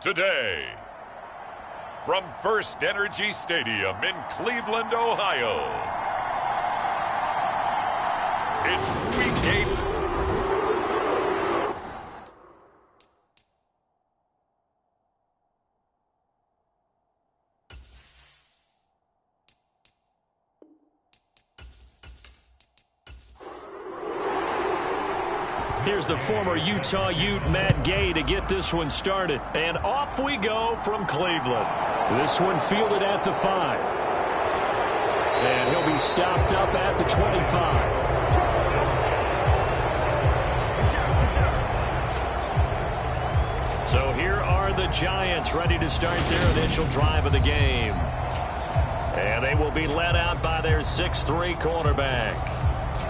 Today, from First Energy Stadium in Cleveland, Ohio, it's Week 8. Here's the former Utah Ute, Matt Gay, to get this one started. And off we go from Cleveland. This one fielded at the 5. And he'll be stopped up at the 25. So here are the Giants ready to start their initial drive of the game. And they will be led out by their 6'3" quarterback.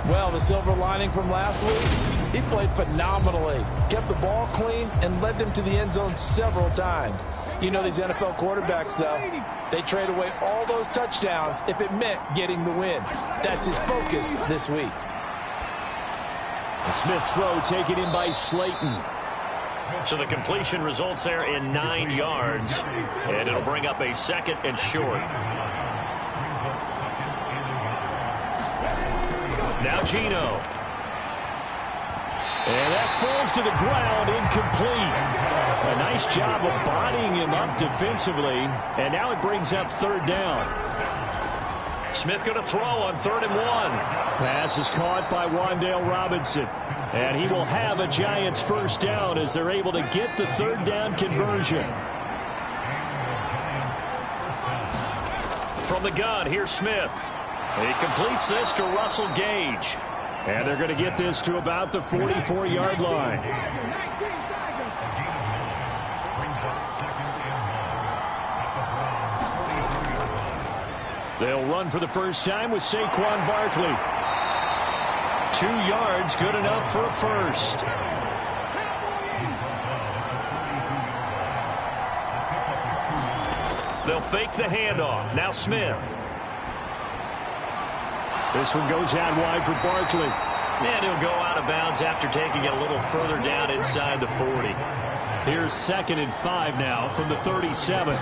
Well, the silver lining from last week, he played phenomenally, kept the ball clean, and led them to the end zone several times. You know these NFL quarterbacks, though, they trade away all those touchdowns if it meant getting the win. That's his focus this week. The Smith's throw taken in by Slayton. So the completion results there in 9 yards, and it'll bring up a 2nd and short. Now Geno. And that falls to the ground, incomplete. A nice job of bodying him up defensively. And now it brings up 3rd down. Smith going to throw on 3rd and 1. Pass is caught by Wan'Dale Robinson. And he will have a Giants 1st down as they're able to get the 3rd down conversion. From the gun, here's Smith. He completes this to Russell Gage. And they're going to get this to about the 44-yard line. They'll run for the first time with Saquon Barkley. 2 yards, good enough for a 1st. They'll fake the handoff. Now Smith. This one goes out wide for Barkley. And he'll go out of bounds after taking it a little further down inside the 40. Here's 2nd and 5 now from the 37.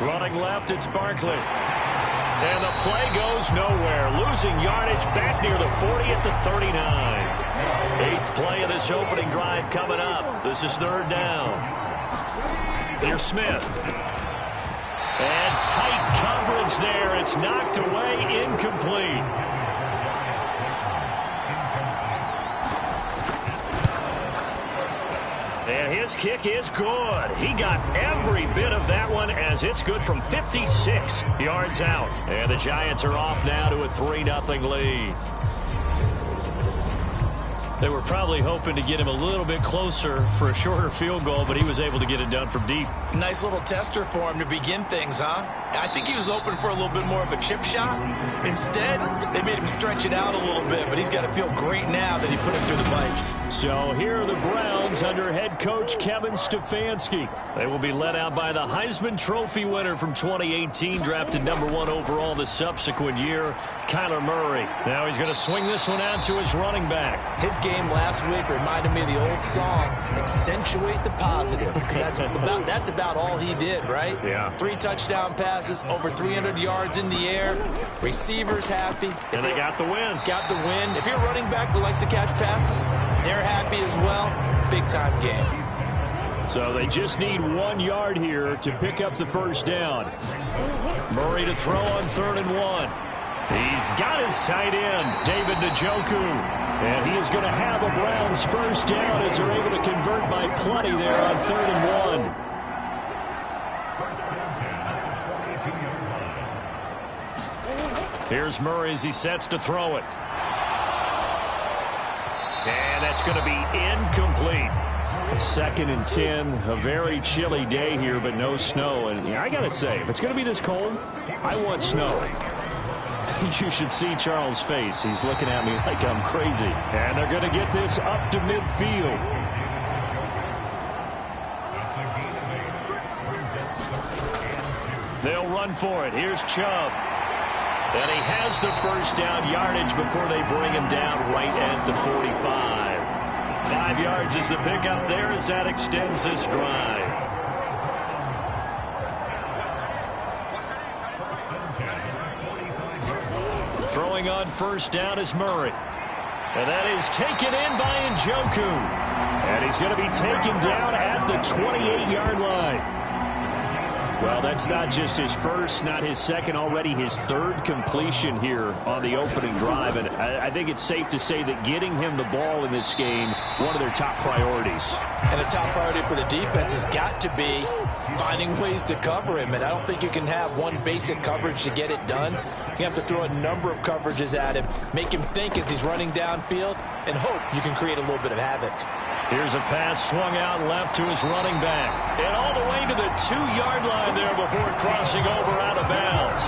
Running left, it's Barkley. And the play goes nowhere. Losing yardage back near the 40 at the 39. 8th play of this opening drive coming up. This is 3rd down. Here's Smith. And tight coverage there. It's knocked away, incomplete. And his kick is good. He got every bit of that one as it's good from 56 yards out. And the Giants are off now to a 3-0 lead. They were probably hoping to get him a little bit closer for a shorter field goal, but he was able to get it done from deep. Nice little tester for him to begin things, huh? I think he was hoping for a little bit more of a chip shot. Instead, they made him stretch it out a little bit, but he's got to feel great now that he put it through the pipes. So here are the Browns under head coach Kevin Stefanski. They will be led out by the Heisman Trophy winner from 2018, drafted #1 overall the subsequent year, Kyler Murray. Now he's going to swing this one out to his running back. His game last week reminded me of the old song, accentuate the positive. That's about all he did, right? Yeah. 3 touchdown passes, over 300 yards in the air. Receivers happy. And they got the win. Got the win. If you're a running back that likes to catch passes, they're happy as well. Big-time game. So they just need 1 yard here to pick up the 1st down. Murray to throw on 3rd and 1. He's got his tight end, David Njoku. And he is going to have a Browns 1st down as they're able to convert by plenty there on 3rd and 1. Here's Murray as he sets to throw it. And that's going to be incomplete. 2nd and 10, a very chilly day here, but no snow. And I got to say, if it's going to be this cold, I want snow. You should see Charles' face. He's looking at me like I'm crazy. And they're going to get this up to midfield. They'll run for it. Here's Chubb. And he has the 1st down yardage before they bring him down right at the 45. 5 yards is the pickup there as that extends this drive. Throwing on first down is Murray. And that is taken in by Njoku. And he's going to be taken down at the 28-yard line. Well, that's not just his first, not his second, already his third completion here on the opening drive. And I think it's safe to say that getting him the ball in this game, one of their top priorities. And the top priority for the defense has got to be finding ways to cover him. And I don't think you can have one basic coverage to get it done. You have to throw a number of coverages at him, make him think as he's running downfield, and hope you can create a little bit of havoc. Here's a pass swung out left to his running back. And all the way to the 2-yard line there before crossing over out of bounds.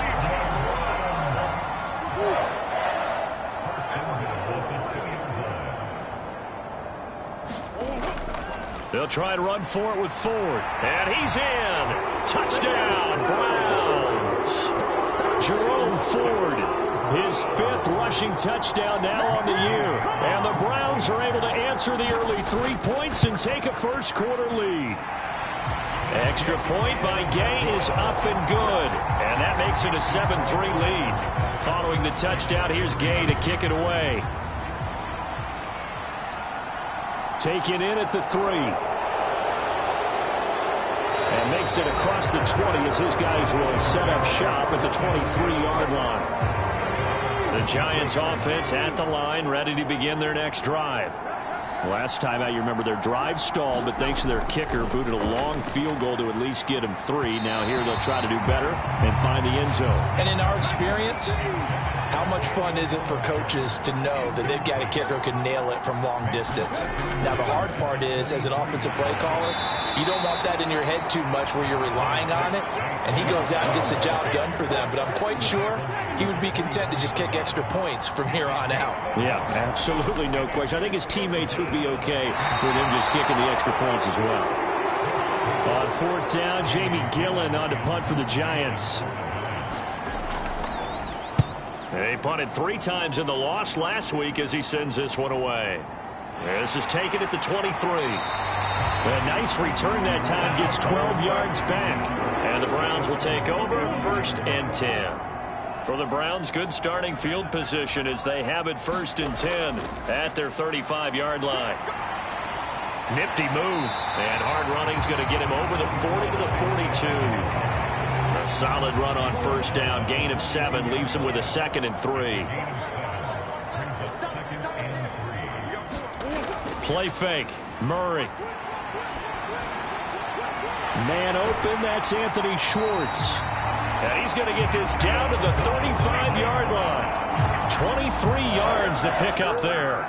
They'll try and run for it with Ford. And he's in. Touchdown, Browns. Jerome Ford, his 5th rushing touchdown now on the year. And the Browns are able to answer the early 3 points and take a first-quarter lead. Extra point by Gay is up and good. And that makes it a 7-3 lead. Following the touchdown, here's Gay to kick it away. Taken in at the 3. And makes it across the 20 as his guys will set up shop at the 23-yard line. The Giants offense at the line, ready to begin their next drive. Last time out, you remember their drive stalled, but thanks to their kicker, booted a long field goal to at least get him 3. Now here they'll try to do better and find the end zone. And in our experience, how much fun is it for coaches to know that they've got a kicker who can nail it from long distance? Now, the hard part is, as an offensive play caller, you don't want that in your head too much where you're relying on it, and he goes out and gets the job done for them. But I'm quite sure he would be content to just kick extra points from here on out. Yeah, absolutely no question. I think his teammates would be okay with him just kicking the extra points as well. On 4th down, Jamie Gillen on to punt for the Giants. They punted 3 times in the loss last week as he sends this one away. This is taken at the 23. A nice return that time, gets 12 yards back. And the Browns will take over 1st and 10. For the Browns, good starting field position as they have it 1st and 10 at their 35-yard line. Nifty move. And hard running's going to get him over the 40 to the 42. A solid run on 1st down. Gain of 7 leaves him with a 2nd and 3. Play fake. Murray. Man open. That's Anthony Schwartz. And he's going to get this down to the 35-yard line. 23 yards to pick up there.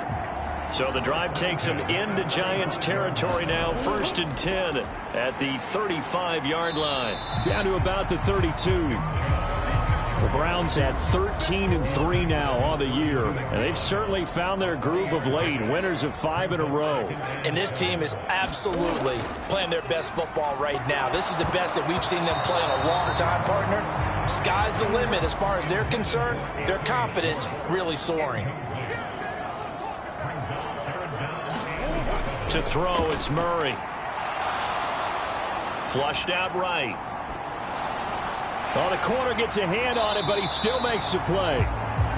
So the drive takes him into Giants territory now, 1st and 10 at the 35-yard line. Down to about the 32. The Browns at 13 and 3 now on the year. And they've certainly found their groove of late. Winners of 5 in a row. And this team is absolutely playing their best football right now. This is the best that we've seen them play in a long time, partner. Sky's the limit as far as they're concerned. Their confidence really soaring. To throw, it's Murray. Flushed out right. Well, the corner gets a hand on it, but he still makes the play.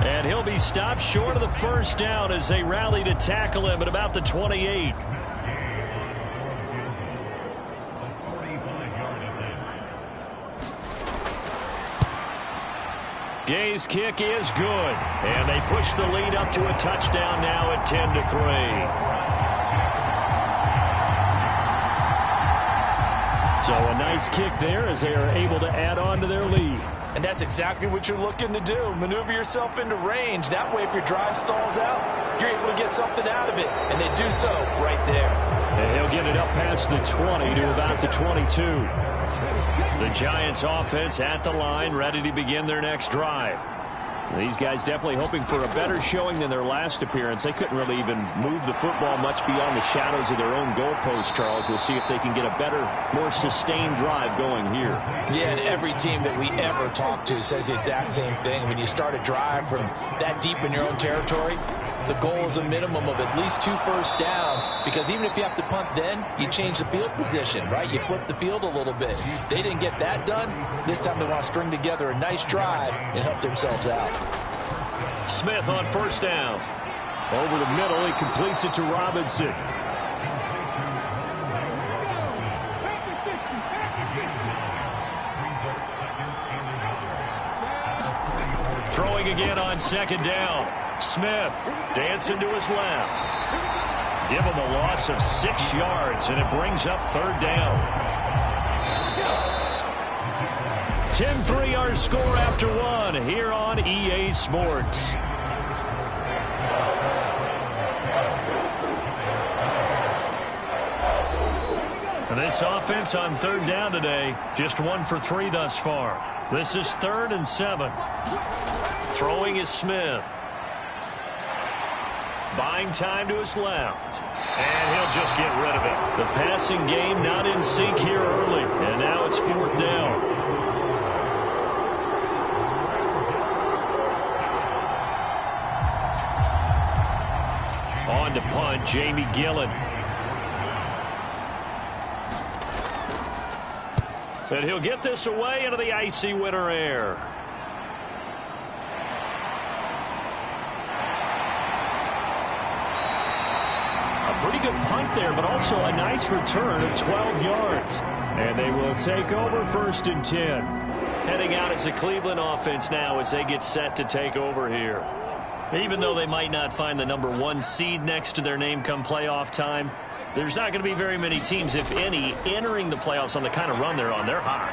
And he'll be stopped short of the 1st down as they rally to tackle him at about the 28. Gay's kick is good. And they push the lead up to a touchdown now at 10 to 3. So a nice kick there as they are able to add on to their lead. And that's exactly what you're looking to do. Maneuver yourself into range. That way, if your drive stalls out, you're able to get something out of it. And they do so right there. And he'll get it up past the 20 to about the 22. The Giants offense at the line, ready to begin their next drive. These guys definitely hoping for a better showing than their last appearance. They couldn't really even move the football much beyond the shadows of their own goalpost, Charles. We'll see if they can get a better, more sustained drive going here. Yeah, and every team that we ever talk to says the exact same thing. When you start a drive from that deep in your own territory, the goal is a minimum of at least 2 first downs, because even if you have to punt then, you change the field position, right? You flip the field a little bit. They didn't get that done. This time they want to string together a nice drive and help themselves out. Smith on first down. Over the middle, he completes it to Robinson. Throwing again on second down. Smith dancing to his left. Give him a loss of 6 yards, and it brings up third down. 10-3 our score after 1 here on EA Sports. This offense on third down today, just 1 for 3 thus far. This is 3rd and 7. Throwing is Smith. Buying time to his left. And he'll just get rid of it. The passing game not in sync here early. And now it's 4th down. On to punt, Jamie Gillen. And he'll get this away into the icy winter air. A pretty good punt there, but also a nice return of 12 yards. And they will take over 1st and 10. Heading out as the Cleveland offense now as they get set to take over here. Even though they might not find the number 1 seed next to their name come playoff time, there's not going to be very many teams, if any, entering the playoffs on the kind of run they're on. They're hot.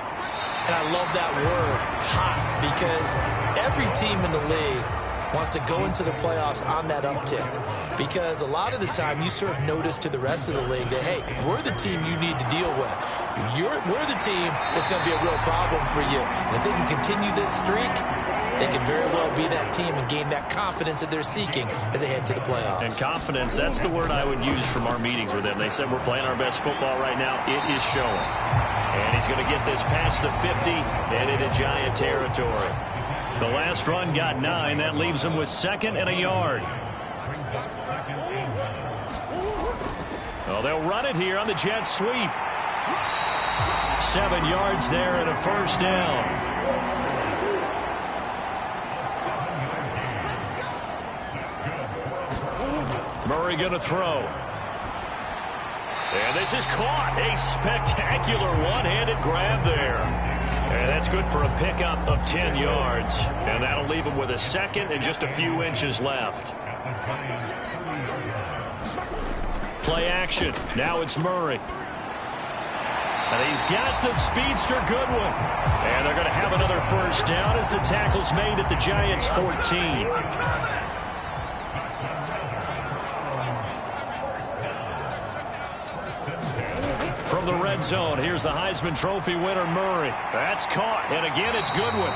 And I love that word, hot, because every team in the league wants to go into the playoffs on that uptick. Because a lot of the time you serve notice to the rest of the league that, hey, we're the team you need to deal with. We're the team that's going to be a real problem for you. And if they can continue this streak, they can very well be that team and gain that confidence that they're seeking as they head to the playoffs. And confidence, that's the word I would use from our meetings with them. They said we're playing our best football right now. It is showing. And he's going to get this past the 50 and into Giant territory. The last run got 9. That leaves him with 2nd and a yard. Well, they'll run it here on the jet sweep. 7 yards there and a first down. Murray going to throw. And this is caught. A spectacular one-handed grab there. And that's good for a pickup of 10 yards. And that'll leave him with a 2nd and just a few inches left. Play action. Now it's Murray. And he's got the speedster Goodwin. And they're going to have another first down as the tackle's made at the Giants' 14. From the red zone, here's the Heisman Trophy winner, Murray. That's caught, and again it's Goodwin.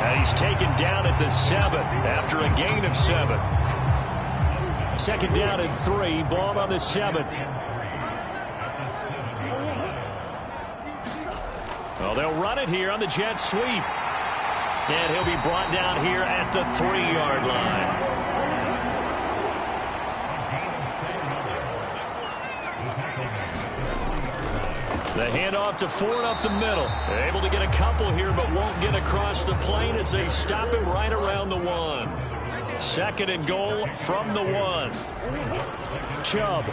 And he's taken down at the 7 after a gain of 7. 2nd down and 3, ball on the 7. Well, they'll run it here on the jet sweep. And he'll be brought down here at the 3-yard line. The handoff to Ford up the middle. They're able to get a couple here, but won't get across the plane as they stop him right around the 1. 2nd and goal from the 1. Chubb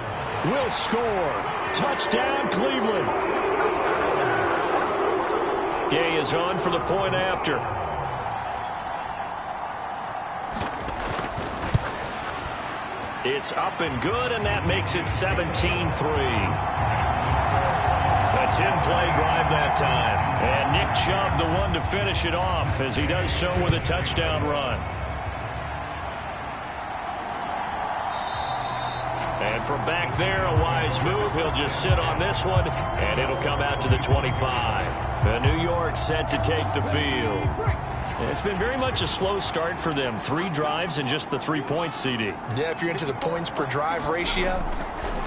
will score. Touchdown, Cleveland. Gay is on for the point after. It's up and good, and that makes it 17-3. A 10-play drive that time. And Nick Chubb, the one to finish it off, as he does so with a touchdown run. And from back there, a wise move. He'll just sit on this one, and it'll come out to the 25. The New York set to take the field. It's been very much a slow start for them. 3 drives and just the 3 points, CD. Yeah, if you're into the points per drive ratio,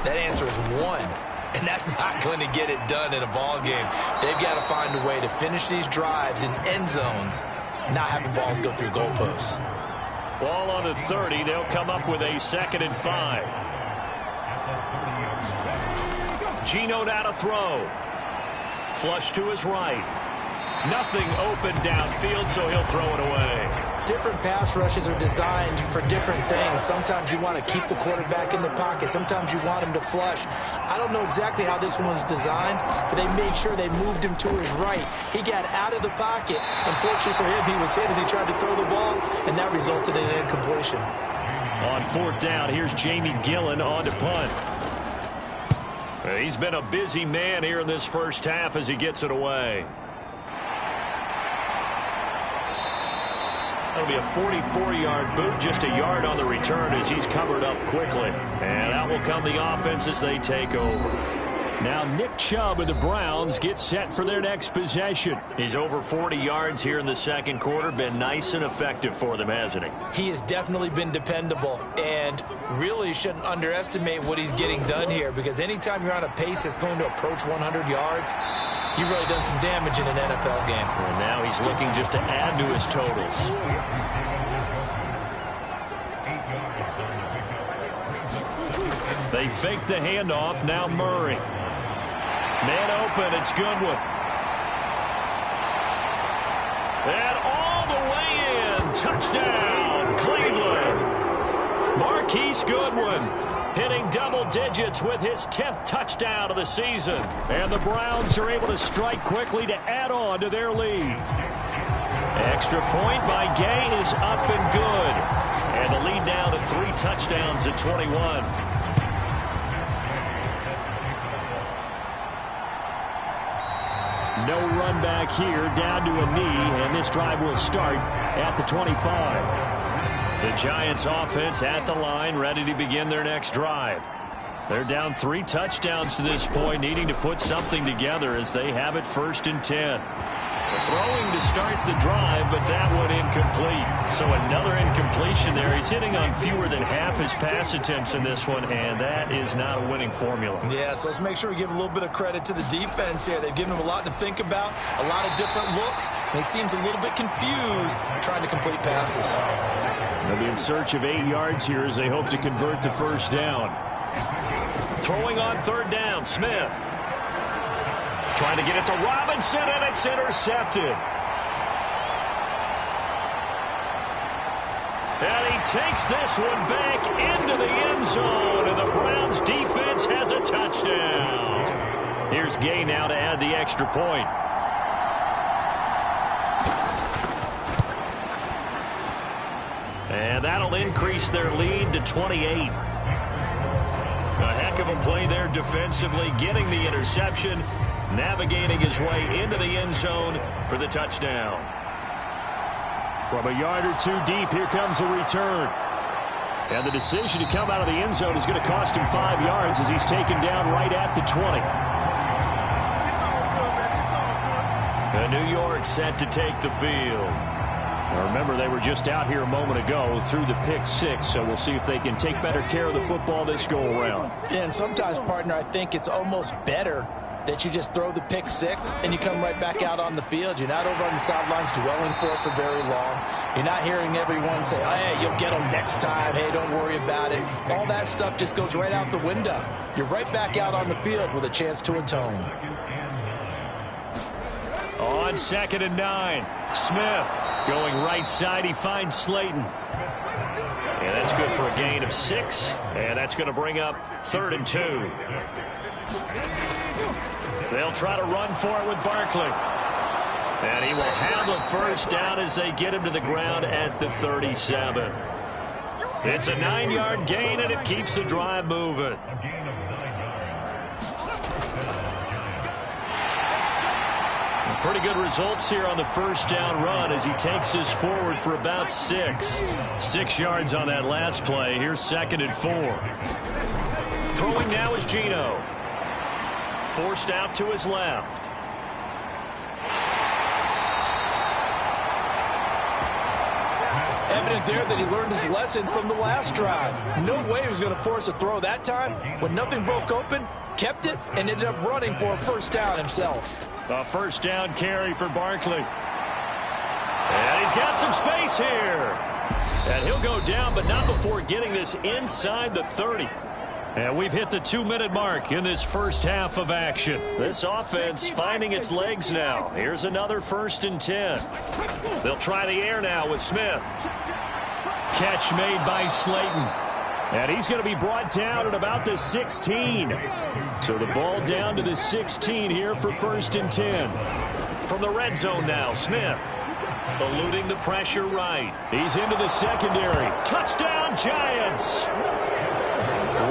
that answer is 1. And that's not going to get it done in a ball game. They've got to find a way to finish these drives in end zones, not having balls go through goalposts. Ball on the 30. They'll come up with a 2nd and 5. Geno now to throw. Flush to his right. Nothing open downfield, so he'll throw it away. Different pass rushes are designed for different things. Sometimes you want to keep the quarterback in the pocket. Sometimes you want him to flush. I don't know exactly how this one was designed, but they made sure they moved him to his right. He got out of the pocket. Unfortunately for him, he was hit as he tried to throw the ball, and that resulted in an incompletion. On 4th down, here's Jamie Gillen on to punt. He's been a busy man here in this first half as he gets it away. That'll be a 44-yard boot, just a yard on the return as he's covered up quickly. And out will come the offense as they take over. Now Nick Chubb and the Browns get set for their next possession. He's over 40 yards here in the second quarter. Been nice and effective for them, hasn't he? He has definitely been dependable, and really shouldn't underestimate what he's getting done here, because anytime you're on a pace that's going to approach 100 yards, you've really done some damage in an NFL game. And now he's looking just to add to his totals. They fake the handoff. Now Murray. Man open. It's Goodwin. And all the way in. Touchdown, Cleveland. Marquise Goodwin hitting double digits with his 10th touchdown of the season. And the Browns are able to strike quickly to add on to their lead. Extra point by Gay is up and good. And the lead now to 3 touchdowns at 21. No run back here, down to a knee, and this drive will start at the 25. The Giants offense at the line, ready to begin their next drive. They're down 3 touchdowns to this point, needing to put something together as they have it 1st and 10. Throwing to start the drive, but that one incomplete. So another incompletion there. He's hitting on fewer than half his pass attempts in this one, and that is not a winning formula. Yeah, so let's make sure we give a little bit of credit to the defense here. They've given him a lot to think about, a lot of different looks, and he seems a little bit confused trying to complete passes. They'll be in search of 8 yards here as they hope to convert the 1st down. Throwing on 3rd down, Smith. Trying to get it to Robinson, and it's intercepted. And he takes this one back into the end zone, and the Browns defense has a touchdown. Here's Gay now to add the extra point. And that'll increase their lead to 28. A heck of a play there defensively, getting the interception, navigating his way into the end zone for the touchdown. From a yard or 2 deep, here comes the return. And the decision to come out of the end zone is going to cost him 5 yards as he's taken down right at the 20. And New York set to take the field. Now remember, they were just out here a moment ago through the pick 6, so we'll see if they can take better care of the football this go-around. Yeah, and sometimes, partner, I think it's almost better that you just throw the pick 6 and you come right back out on the field. You're not over on the sidelines dwelling for it for very long. You're not hearing everyone say, oh, hey, you'll get them next time. Hey, don't worry about it. All that stuff just goes right out the window. You're right back out on the field with a chance to atone. On 2nd and 9, Smith going right side. He finds Slayton. And that's good for a gain of 6. And that's going to bring up 3rd and 2. They'll try to run for it with Barkley. And he will have the 1st down as they get him to the ground at the 37. It's a 9-yard gain, and it keeps the drive moving. Pretty good results here on the 1st down run as he takes this forward for about 6. 6 yards on that last play. Here's 2nd and 4. Throwing now is Geno. Forced out to his left. Evident there that he learned his lesson from the last drive. No way he was going to force a throw that time. When nothing broke open, kept it, and ended up running for a 1st down himself. A 1st down carry for Barkley. And he's got some space here. And he'll go down, but not before getting this inside the 30. And we've hit the 2-minute mark in this first half of action. This offense finding its legs now. Here's another 1st and 10. They'll try the air now with Smith. Catch made by Slayton. And he's going to be brought down at about the 16. So the ball down to the 16 here for 1st and 10. From the red zone now, Smith. Eluding the pressure right. He's into the secondary. Touchdown, Giants!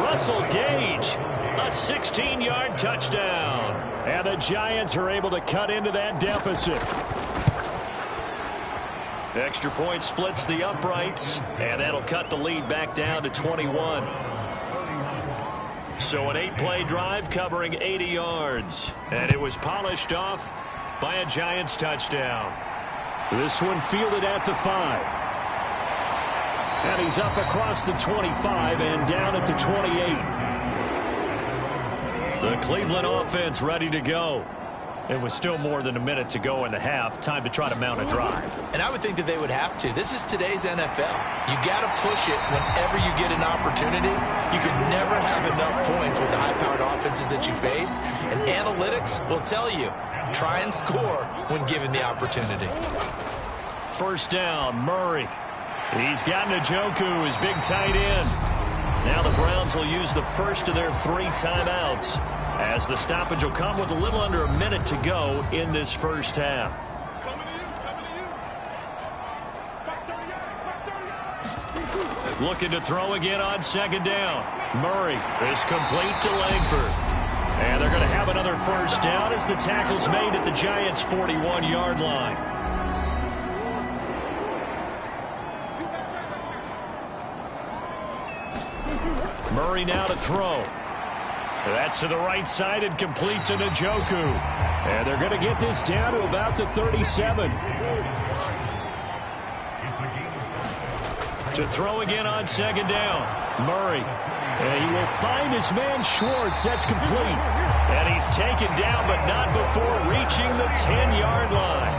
Russell Gage, a 16-yard touchdown. And the Giants are able to cut into that deficit. Extra point splits the uprights, and that'll cut the lead back down to 21. So an 8-play drive covering 80 yards. And it was polished off by a Giants touchdown. This one fielded at the 5. And he's up across the 25 and down at the 28. The Cleveland offense ready to go. It was still more than a minute to go in the half. Time to try to mount a drive. And I would think that they would have to. This is today's NFL. You got to push it whenever you get an opportunity. You can never have enough points with the high-powered offenses that you face. And analytics will tell you, try and score when given the opportunity. 1st down, Murray. He's got Njoku, his big tight end. Now the Browns will use the first of their 3 timeouts, as the stoppage will come with a little under a minute to go in this first half. Looking to throw again on 2nd down. Murray is complete to Langford. And they're going to have another 1st down as the tackle's made at the Giants' 41-yard line. Murray now to throw. That's to the right side and complete to Njoku. And they're going to get this down to about the 37. To throw again on 2nd down. Murray. And he will find his man Schwartz. That's complete. And he's taken down, but not before reaching the 10-yard line.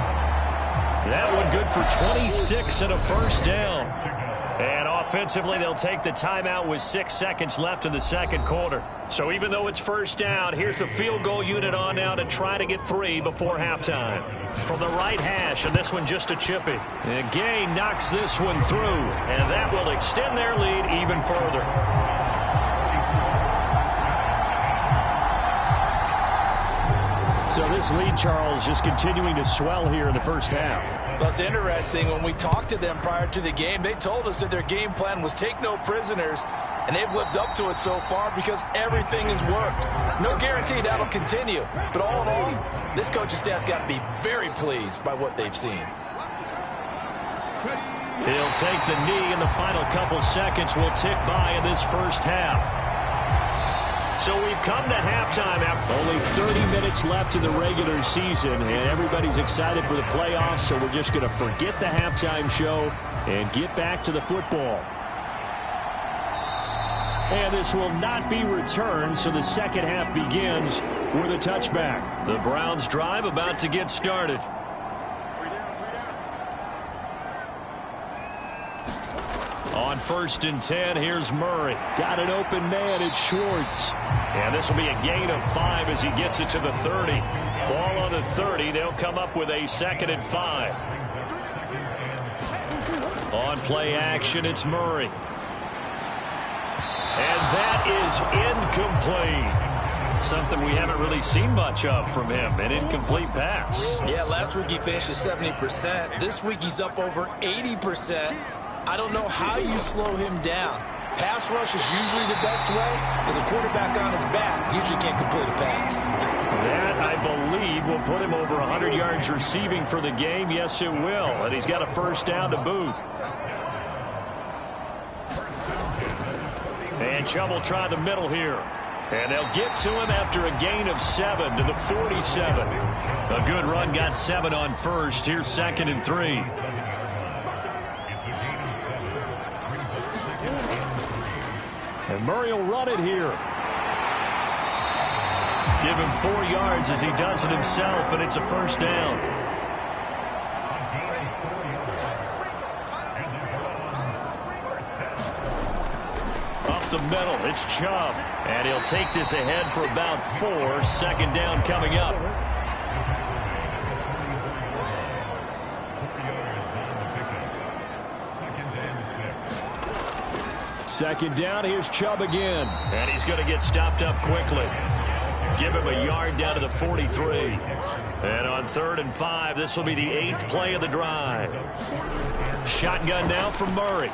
That one good for 26 and a 1st down. And offensively, they'll take the timeout with 6 seconds left in the 2nd quarter. So even though it's 1st down, here's the field goal unit on now to try to get 3 before halftime. From the right hash, and this one just a chippy. And Gay knocks this one through, and that will extend their lead even further. So this lead, Charles, just continuing to swell here in the first half. Well, it's interesting. When we talked to them prior to the game, they told us that their game plan was take no prisoners, and they've lived up to it so far because everything has worked. No guarantee that'll continue. But all in all, this coaching staff's got to be very pleased by what they've seen. He'll take the knee, and the final couple seconds will tick by in this first half. So we've come to halftime after only 30 minutes left in the regular season, and everybody's excited for the playoffs, so we're just going to forget the halftime show and get back to the football. And this will not be returned, so the second half begins with a touchback. The Browns drive about to get started. On 1st and 10, here's Murray. Got an open man, it's Schwartz. And this will be a gain of 5 as he gets it to the 30. Ball on the 30, they'll come up with a 2nd and 5. On play action, it's Murray. And that is incomplete. Something we haven't really seen much of from him, an incomplete pass. Yeah, last week he finished at 70%. This week he's up over 80%. I don't know how you slow him down. Pass rush is usually the best way, because a quarterback on his back usually can't complete a pass. That, I believe, will put him over 100 yards receiving for the game. Yes, it will. And he's got a 1st down to boot. And Chubb will try the middle here. And they'll get to him after a gain of 7 to the 47. A good run, got 7 on 1st. Here's 2nd and 3. And Murray will run it here. Give him 4 yards as he does it himself, and it's a 1st down. the middle. It's Chubb. And he'll take this ahead for about 4. Second down coming up. Second down, here's Chubb again. And he's going to get stopped up quickly. Give him a yard down to the 43. And on 3rd and 5, this will be the 8th play of the drive. Shotgun now from Murray.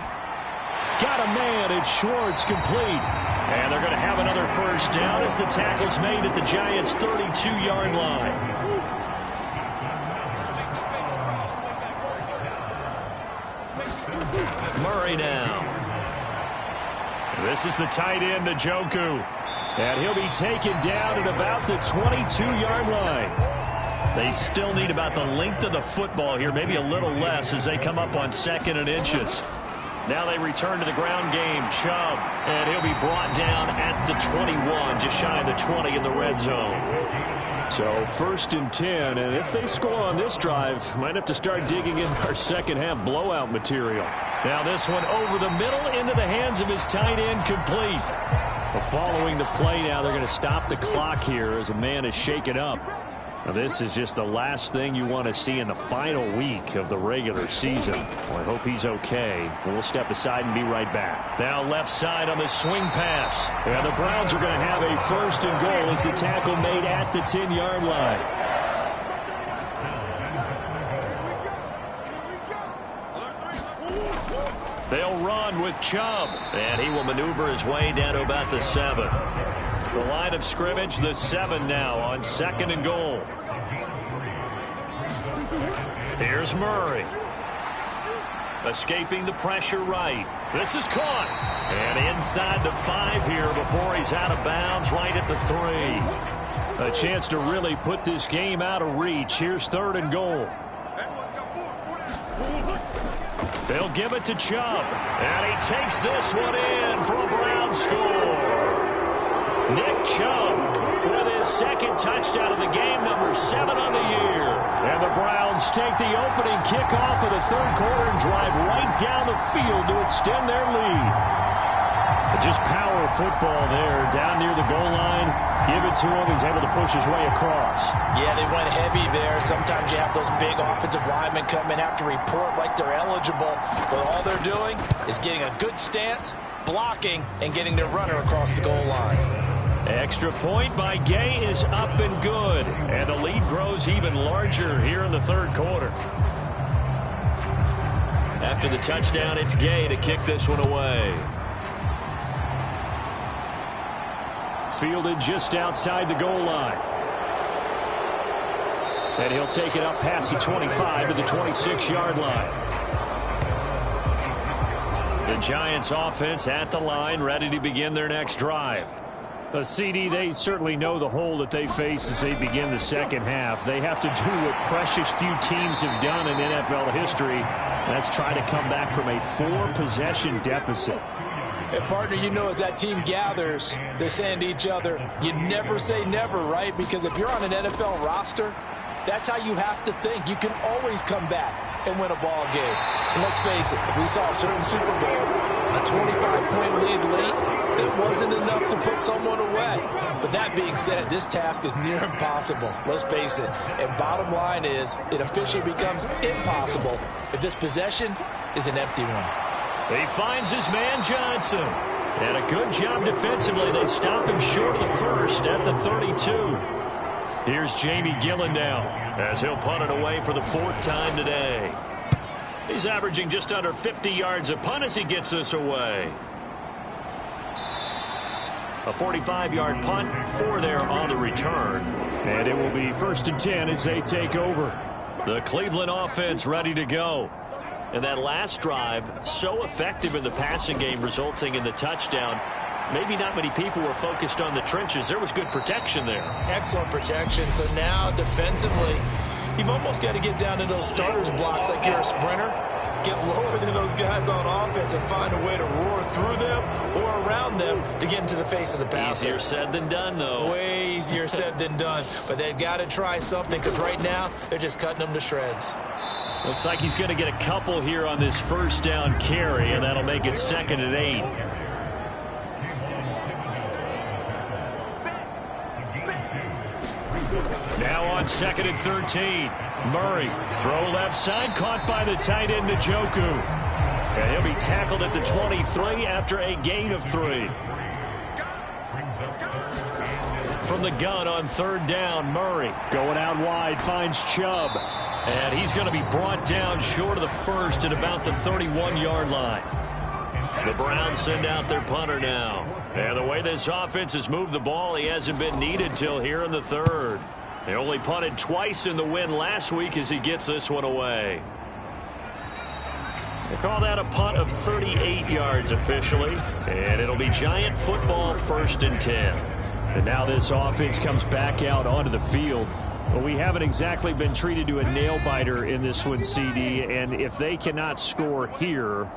Got a man, it's Schwartz, complete. And they're going to have another first down as the tackle's made at the Giants' 32-yard line. Murray now. This is the tight end, Njoku. And he'll be taken down at about the 22-yard line. They still need about the length of the football here, maybe a little less as they come up on 2nd and inches. Now they return to the ground game. Chubb, and he'll be brought down at the 21, just shy of the 20 in the red zone. So 1st and 10, and if they score on this drive, might have to start digging in our second half blowout material. Now this one over the middle into the hands of his tight end, complete. Well, following the play now, they're going to stop the clock here as a man is shaken up. Now, this is just the last thing you want to see in the final week of the regular season. Well, I hope he's okay. We'll step aside and be right back. Now left side on the swing pass. And the Browns are going to have a 1st and goal as the tackle made at the 10-yard line. They'll run with Chubb, and he will maneuver his way down to about the 7. The line of scrimmage, the 7 now on 2nd and goal. Here's Murray. Escaping the pressure right. This is caught. And inside the 5 here before he's out of bounds right at the 3. A chance to really put this game out of reach. Here's 3rd and goal. They'll give it to Chubb. And he takes this one in for a Brown score. Nick Chubb with his 2nd touchdown of the game, number 7 on the year. And the Browns take the opening kickoff of the 3rd quarter and drive right down the field to extend their lead. Just power football there down near the goal line. Give it to him. He's able to push his way across. Yeah, they went heavy there. Sometimes you have those big offensive linemen come in, have to report like they're eligible. But all they're doing is getting a good stance, blocking, and getting their runner across the goal line. Extra point by Gay is up and good. And the lead grows even larger here in the 3rd quarter. After the touchdown, it's Gay to kick this one away. Fielded just outside the goal line. And he'll take it up past the 25 to the 26-yard line. The Giants offense at the line, ready to begin their next drive. CD, they certainly know the hole that they face as they begin the second half. They have to do what precious few teams have done in NFL history. That's try to come back from a 4-possession deficit. And partner, you know, as that team gathers, they're saying to each other, you never say never, right? Because if you're on an NFL roster, that's how you have to think. You can always come back and win a ball game. And let's face it, we saw a certain Super Bowl, a 25-point lead late, that wasn't enough to put someone away. But that being said, this task is near impossible. Let's face it. And bottom line is, it officially becomes impossible if this possession is an empty one. He finds his man Johnson. And a good job defensively. They stop him short of the 1st at the 32. Here's Jamie Gillen now as he'll punt it away for the 4th time today. He's averaging just under 50 yards a punt as he gets this away. A 45-yard punt, 4 there on the return. And it will be 1st and 10 as they take over. The Cleveland offense ready to go. And that last drive, so effective in the passing game, resulting in the touchdown. Maybe not many people were focused on the trenches. There was good protection there. Excellent protection. So now defensively, you've almost got to get down to those starters blocks like you're a sprinter. Get lower than those guys on offense and find a way to roar through them or around them to get into the face of the passer. Easier said than done, though. Way easier said than done. But they've got to try something because right now they're just cutting them to shreds. Looks like he's going to get a couple here on this 1st down carry, and that'll make it 2nd and 8. Now on 2nd and 13. Murray, throw left side, caught by the tight end, Njoku. And he'll be tackled at the 23 after a gain of 3. From the gun on 3rd down, Murray going out wide, finds Chubb. And he's going to be brought down short of the first at about the 31-yard line. The Browns send out their punter now. And the way this offense has moved the ball, he hasn't been needed till here in the 3rd. They only punted twice in the win last week as he gets this one away. They call that a punt of 38 yards officially. And it'll be Giant football 1st and 10. And now this offense comes back out onto the field. But we haven't exactly been treated to a nail-biter in this one, CD. And if they cannot score here,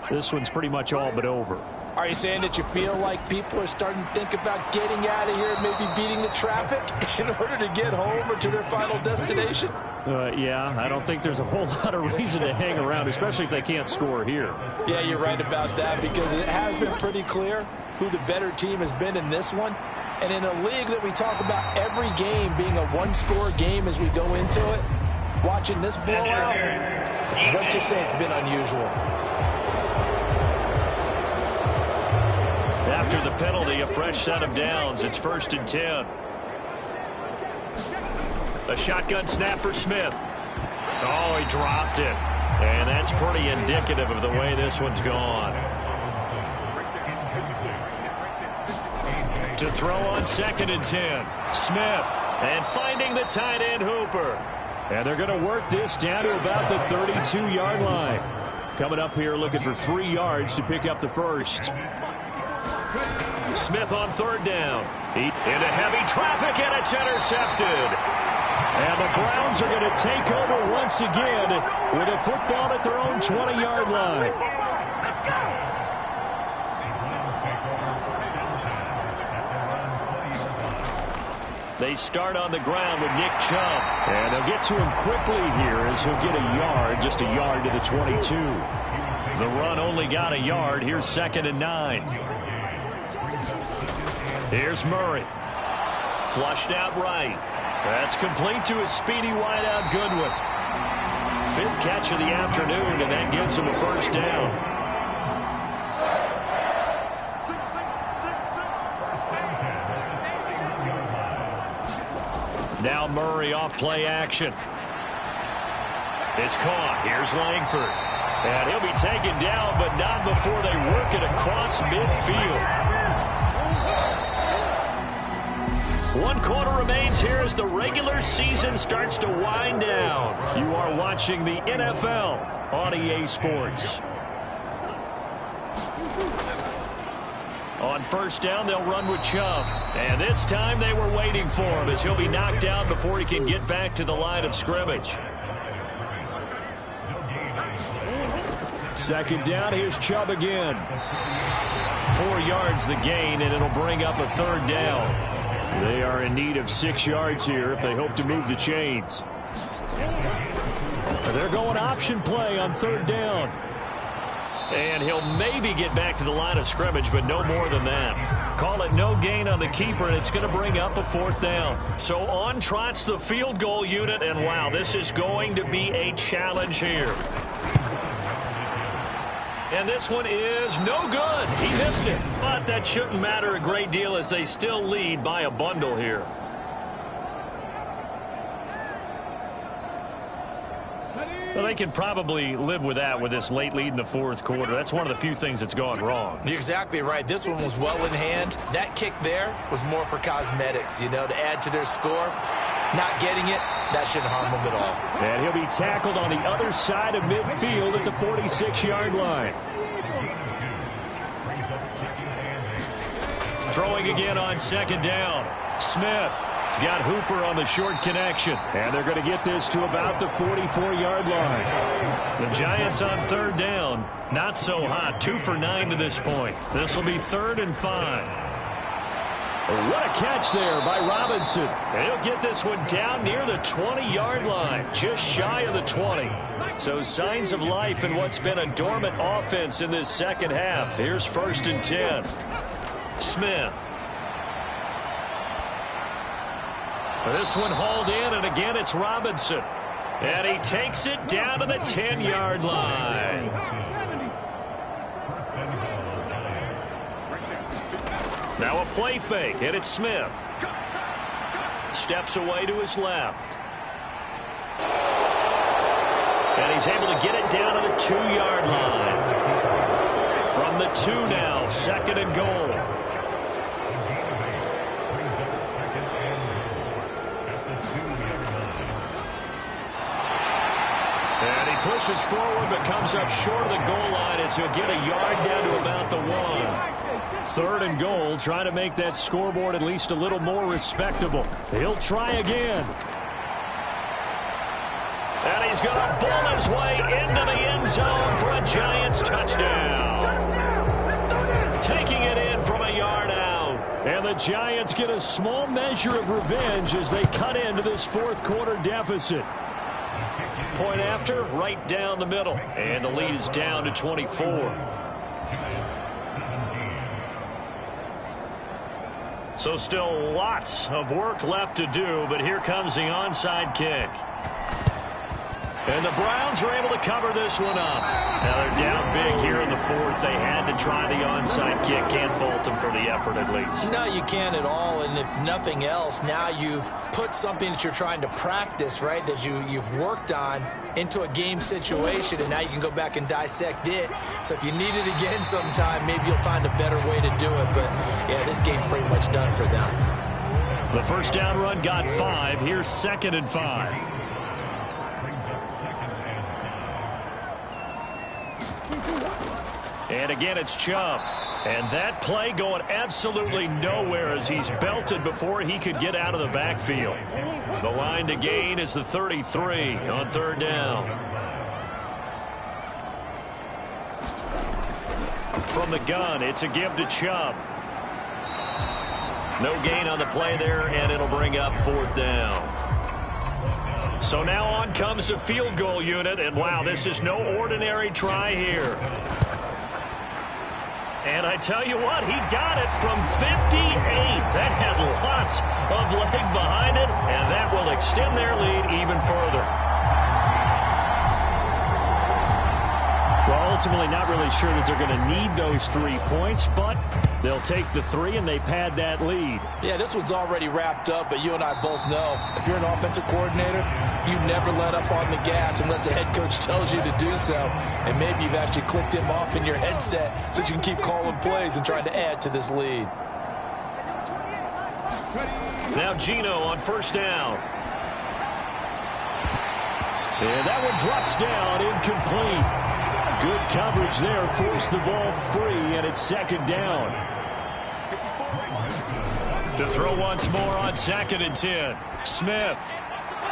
this one's pretty much all but over. Are you saying that you feel like people are starting to think about getting out of here and maybe beating the traffic in order to get home or to their final destination? Yeah, I don't think there's a whole lot of reason to hang around, especially if they can't score here. Yeah, you're right about that, because it has been pretty clear who the better team has been in this one. And in a league that we talk about every game being a one-score game as we go into it, watching this blowout, let's just say it's been unusual. After the penalty, a fresh set of downs. It's 1st and 10. A shotgun snap for Smith. Oh, he dropped it. And that's pretty indicative of the way this one's gone. To throw on 2nd and 10. Smith. And finding the tight end, Hooper. And they're going to work this down to about the 32-yard line. Coming up here looking for 3 yards to pick up the first. Smith on 3rd down. Into heavy traffic, and it's intercepted. And the Browns are going to take over once again with a football at their own 20-yard line. Let's go. They start on the ground with Nick Chubb. And they'll get to him quickly here as he'll get a yard, just a yard to the 22. The run only got a yard. Here's 2nd and 9. Here's Murray. Flushed out right. That's complete to his speedy wideout Goodwin. 5th catch of the afternoon, and that gives him a first down. Now Murray off play action. It's caught. Here's Langford. And he'll be taken down, but not before they work it across midfield. 1 quarter remains here as the regular season starts to wind down. You are watching the NFL on EA Sports. On 1st down, they'll run with Chubb. And this time they were waiting for him as he'll be knocked down before he can get back to the line of scrimmage. 2nd down, here's Chubb again. 4 yards the gain, and it'll bring up a 3rd down. They are in need of 6 yards here if they hope to move the chains. They're going option play on 3rd down. And he'll maybe get back to the line of scrimmage, but no more than that. Call it no gain on the keeper, and it's going to bring up a 4th down. So on trots the field goal unit, and wow, this is going to be a challenge here. And this one is no good. He missed it. But that shouldn't matter a great deal as they still lead by a bundle here. Well, they can probably live with that with this late lead in the 4th quarter. That's one of the few things that's gone wrong. You're exactly right. This one was well in hand. That kick there was more for cosmetics, you know, to add to their score. Not getting it, that shouldn't harm them at all. And he'll be tackled on the other side of midfield at the 46-yard line. Throwing again on 2nd down. Smith. He's got Hooper on the short connection. And they're going to get this to about the 44-yard line. The Giants on 3rd down. Not so hot. 2 for 9 to this point. This will be 3rd and 5. What a catch there by Robinson. And he'll get this one down near the 20-yard line. Just shy of the 20. So signs of life in what's been a dormant offense in this 2nd half. Here's 1st and 10. Smith. This one hauled in, and again it's Robinson. And he takes it down to the 10-yard line. Now a play fake, and it's Smith. Steps away to his left. And he's able to get it down to the 2-yard line. From the 2 now, 2nd and goal. And he pushes forward but comes up short of the goal line as he'll get a yard down to about the 1. 3rd and goal, trying to make that scoreboard at least a little more respectable. He'll try again. And he's going to bull his way into the end zone for a Giants touchdown. Taking it in from a yard out. And the Giants get a small measure of revenge as they cut into this 4th quarter deficit. Point after, right down the middle. And the lead is down to 24. So still lots of work left to do, but here comes the onside kick. And the Browns are able to cover this one up. Now they're down big here in the 4th. They had to try the onside kick. Can't fault them for the effort at least. No, you can't at all. And if nothing else, now you've put something that you're trying to practice, right, that you've worked on into a game situation, and now you can go back and dissect it. So if you need it again sometime, maybe you'll find a better way to do it. But, yeah, this game's pretty much done for them. The first down run got 5. Here's 2nd and 5. And again, it's Chubb. And that play going absolutely nowhere as he's belted before he could get out of the backfield. The line to gain is the 33 on 3rd down. From the gun, it's a give to Chubb. No gain on the play there, and it'll bring up 4th down. So now on comes the field goal unit, and wow, this is no ordinary try here. And I tell you what, he got it from 58. That had lots of leg behind it, and that will extend their lead even further. Well, ultimately not really sure that they're going to need those 3 points, but they'll take the 3 and they pad that lead. Yeah, this one's already wrapped up, but you and I both know if you're an offensive coordinator, you never let up on the gas unless the head coach tells you to do so. And maybe you've actually clicked him off in your headset so you can keep calling plays and trying to add to this lead. Now Geno on 1st down. And that one drops down, incomplete. Good coverage there, forced the ball free, and it's 2nd down. To throw once more on 2nd and 10. Smith.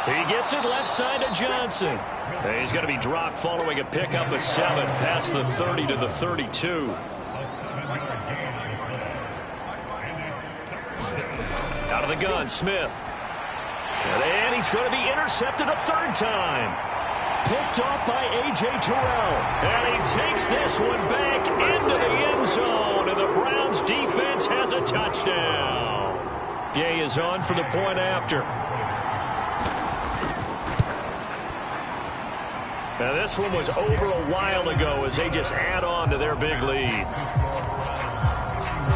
He gets it left side to Johnson. He's going to be dropped following a pickup of 7 past the 30 to the 32. Out of the gun, Smith. And he's going to be intercepted a 3rd time. Picked off by A.J. Terrell. And he takes this one back into the end zone. And the Browns defense has a touchdown. Gay is on for the point after. Now this one was over a while ago as they just add on to their big lead.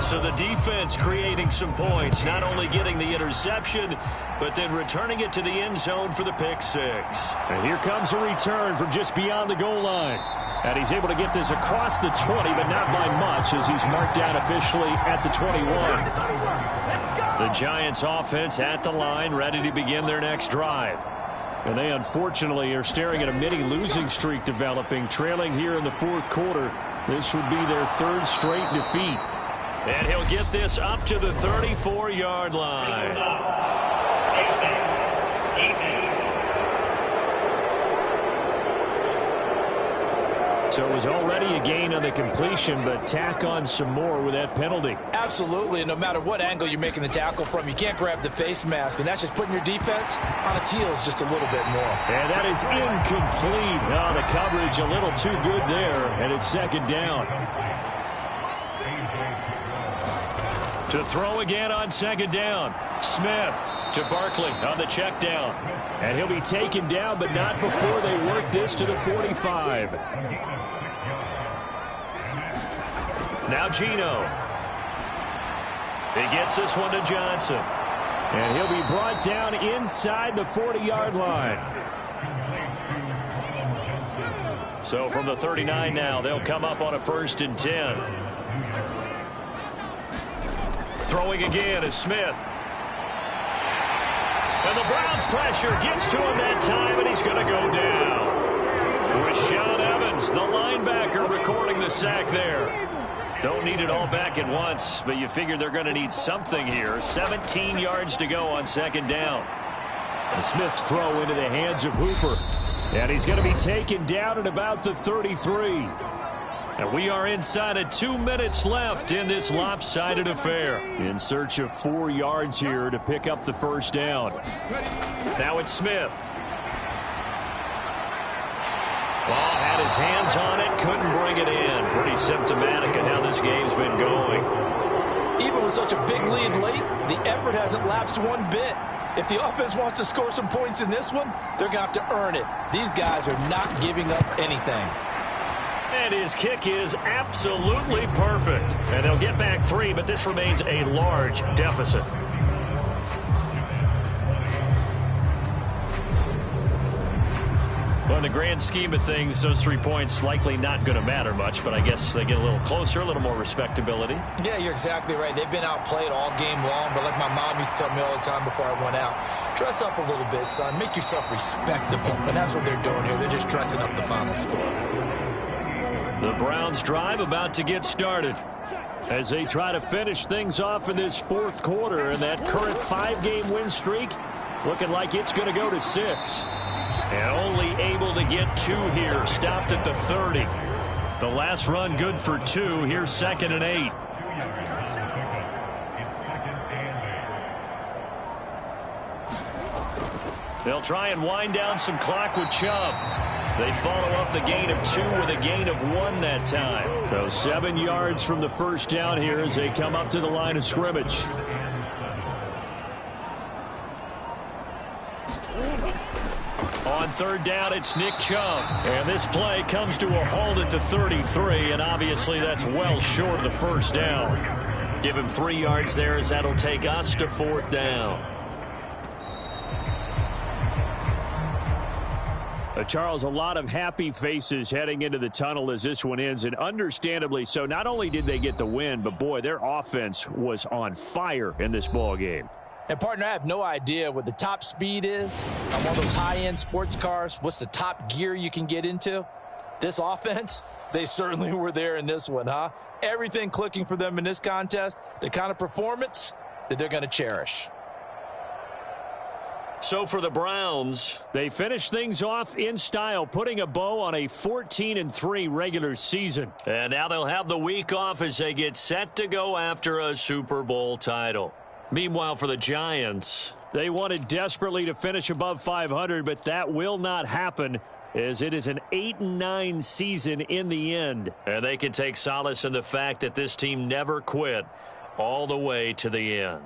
So the defense creating some points, not only getting the interception, but then returning it to the end zone for the pick 6. And here comes a return from just beyond the goal line. And he's able to get this across the 20, but not by much as he's marked down officially at the 21. The Giants offense at the line, ready to begin their next drive. And they unfortunately are staring at a mini losing streak developing, trailing here in the 4th quarter. This would be their 3rd straight defeat. And he'll get this up to the 34-yard line. So it was already a gain on the completion, but tack on some more with that penalty. Absolutely, and no matter what angle you're making the tackle from, you can't grab the face mask, and that's just putting your defense on its heels just a little bit more. And that is incomplete. Oh, the coverage a little too good there, and it's 2nd down. To throw again on 2nd down. Smith. to Barkley on the check down. And he'll be taken down, but not before they work this to the 45. Now Gino. He gets this one to Johnson. And he'll be brought down inside the 40-yard line. So from the 39 now, they'll come up on a 1st and 10. Throwing again is Smith. And the Browns' pressure gets to him that time, and he's going to go down. Rashaan Evans, the linebacker, recording the sack there. Don't need it all back at once, but you figure they're going to need something here. 17 yards to go on 2nd down. And Smith's throw into the hands of Hooper. And he's going to be taken down at about the 33. And we are inside of 2 minutes left in this lopsided affair. In search of 4 yards here to pick up the 1st down. Now it's Smith. Ball had his hands on it, couldn't bring it in. Pretty symptomatic of how this game's been going. Even with such a big lead late, the effort hasn't lapsed one bit. If the offense wants to score some points in this one, they're going to have to earn it. These guys are not giving up anything. And his kick is absolutely perfect. And they'll get back 3, but this remains a large deficit. Well, in the grand scheme of things, those 3 points likely not going to matter much, but I guess they get a little closer, a little more respectability. Yeah, you're exactly right. They've been outplayed all game long, but like my mom used to tell me all the time before I went out, dress up a little bit, son. Make yourself respectable. And that's what they're doing here. They're just dressing up the final score. The Browns drive about to get started as they try to finish things off in this 4th quarter, and that current 5-game win streak looking like it's going to go to 6. And only able to get 2 here. Stopped at the 30. The last run good for 2. Here's 2nd and 8. They'll try and wind down some clock with Chubb. They follow up the gain of 2 with a gain of 1 that time. So 7 yards from the 1st down here as they come up to the line of scrimmage. On 3rd down, it's Nick Chubb. And this play comes to a halt at the 33, and obviously that's well short of the 1st down. Give him 3 yards there as that'll take us to 4th down. Charles, a lot of happy faces heading into the tunnel as this one ends, and understandably so. Not only did they get the win, but boy, their offense was on fire in this ball game. And, partner, I have no idea what the top speed is on one of those high-end sports cars. What's the top gear you can get into? This offense, they certainly were there in this one, huh? Everything clicking for them in this contest, the kind of performance that they're going to cherish. So for the Browns, they finish things off in style, putting a bow on a 14-3 regular season. And now they'll have the week off as they get set to go after a Super Bowl title. Meanwhile, for the Giants, they wanted desperately to finish above 500, but that will not happen as it is an 8-9 season in the end. And they can take solace in the fact that this team never quit all the way to the end.